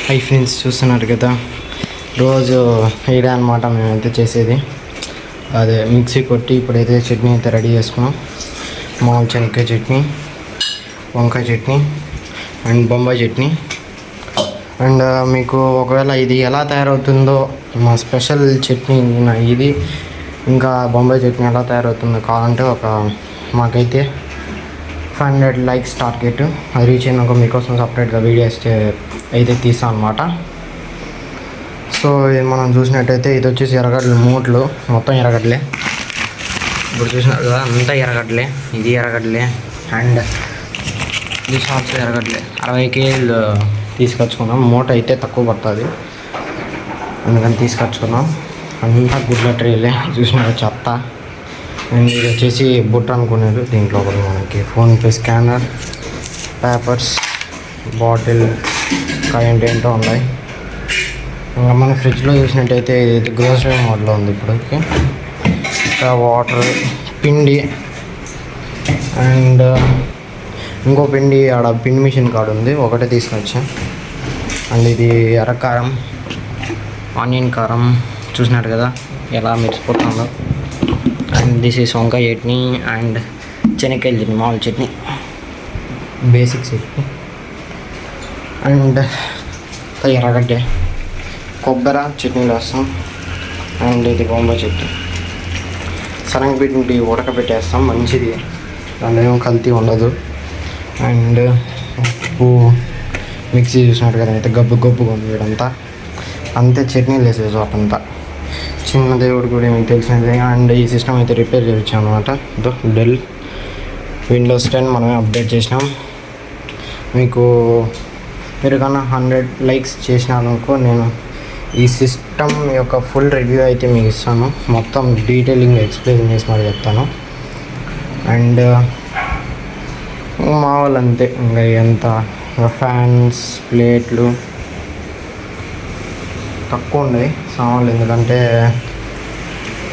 Hi friends, చూస్తున్నారు కదా రోజు ఇదే అనమాట మేమైతే చేసేది. అదే మిక్సీ కొట్టి ఇప్పుడైతే చట్నీ అయితే రెడీ చేసుకున్నాం. మామూలు శనక్కాయ చట్నీ, వంకాయ చట్నీ అండ్ బొంబాయి చట్నీ. అండ్ మీకు ఒకవేళ ఇది ఎలా తయారవుతుందో, మా స్పెషల్ చట్నీ ఇది ఇంకా బొంబాయి చట్నీ ఎలా తయారవుతుందో కావాలంటే మాకైతే 500 లైక్స్ టార్గెట్. అది రీచ్ అయినాక మీకోసం సపరేట్గా వీడియోస్ అయితే తీస్తాం అనమాట. సో ఇది మనం చూసినట్టయితే ఇది వచ్చేసి ఎర్రగడ్డలు మూట్లు, మొత్తం ఎర్రగడ్డలే. ఇప్పుడు చూసినారు కదా, అంతా ఎర్రగడ్డలే. ఇది ఎర్రగడ్డలే అండ్ ఇది షార్ట్స్ ఎర్రగడ్డలే. 60 కేజీలు తీసుకొచ్చుకున్నాం. మూట అయితే తక్కువ పడుతుంది, అందుకని తీసుకొచ్చుకున్నాం. అంతా గుడ్ల ట్రేలే. చూసినారు చెత్త. అండ్ ఇది వచ్చేసి బుట్ట అనుకున్నారు. దీంట్లో కూడా మనకి ఫోన్పే స్కానర్, పేపర్స్, బాటిల్ ఏంటో ఉన్నాయి. ఇంకా మన ఫ్రిడ్జ్లో చూసినట్టయితే ఇది గ్రోసరీ మోడ్లో ఉంది ఇప్పటికి. ఇంకా వాటర్, పిండి అండ్ ఇంకో పిండి ఆడ పిండి మిషన్ కాడ ఉంది, ఒకటే తీసుకొచ్చాం. అండ్ ఇది ఎర్రకారం, ఆనియన్ కారం చూసినారు కదా ఎలా మెరిసిపోతుందో. అండ్ దిస్ ఈస్ వంకాయ చట్నీ అండ్ శనక్కాయల చట్నీ, మామూలు చట్నీ, బేసిక్ చట్నీ. అండ్ ఎర్రగడ్డ, కొబ్బరి చట్నీలు వేస్తాం. అండ్ ఇది బొంబాయి చట్నీ. శనగపిండి ఉడకబెట్టేస్తాం, మంచిది, దాంట్లో ఏమో కల్తీ ఉండదు. అండ్ ఉప్పు, మిక్సీ చూసినట్టు కదా అయితే గబ్బుగా ఉంది వీడంతా. అంతే చట్నీలు వేసే చోటంతా. చిన్న దేవుడు కూడా మీకు తెలిసినది. అండ్ ఈ సిస్టమ్ అయితే రిపేర్ చేయించాం అనమాట. డెల్ విండోస్ 10 మనమే అప్డేట్ చేసినాం. మీరు కన్నా 100 లైక్స్ చేసినారనుకో, నేను ఈ సిస్టమ్ యొక్క ఫుల్ రివ్యూ అయితే మీకు ఇస్తాను. మొత్తం డీటెయిలింగ్ ఎక్స్ప్లెయిన్ చేసి మరి చెప్తాను. అండ్ మా వాళ్ళు అంతే, ఇంకా ఎంత ఫ్యాన్స్, ప్లేట్లు తక్కువ ఉన్నాయి సామాన్లు, ఎందుకంటే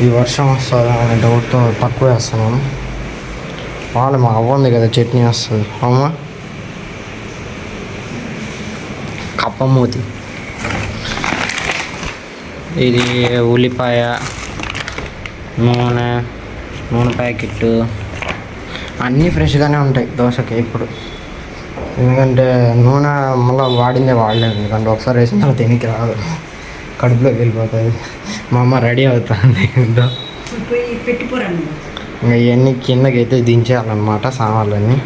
ఈ వర్షం వస్తుంది అనే డౌట్తో తక్కువ వేస్తున్నాను. వాళ్ళు మా అవ్వంది కదా చట్నీ వస్తుంది అమ్మ, కప్పమూతి. ఇది ఉల్లిపాయ, నూనె ప్యాకెట్టు అన్నీ ఫ్రెష్గానే ఉంటాయి దోశకి ఇప్పుడు. ఎందుకంటే నూనె మళ్ళీ వాడలేదు, ఎందుకంటే ఒకసారి వేసిన తర్వాత తినికి రాదు, కడుపులోకి వెళ్ళిపోతుంది. మా అమ్మ రెడీ అవుతుంది. ఇంకా ఇవన్నీ కిందకి అయితే దించేయాలన్నమాట సామాన్లన్నీ.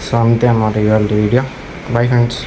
సో అంతే అన్నమాట ఇవాళ వీడియో. Bye friends.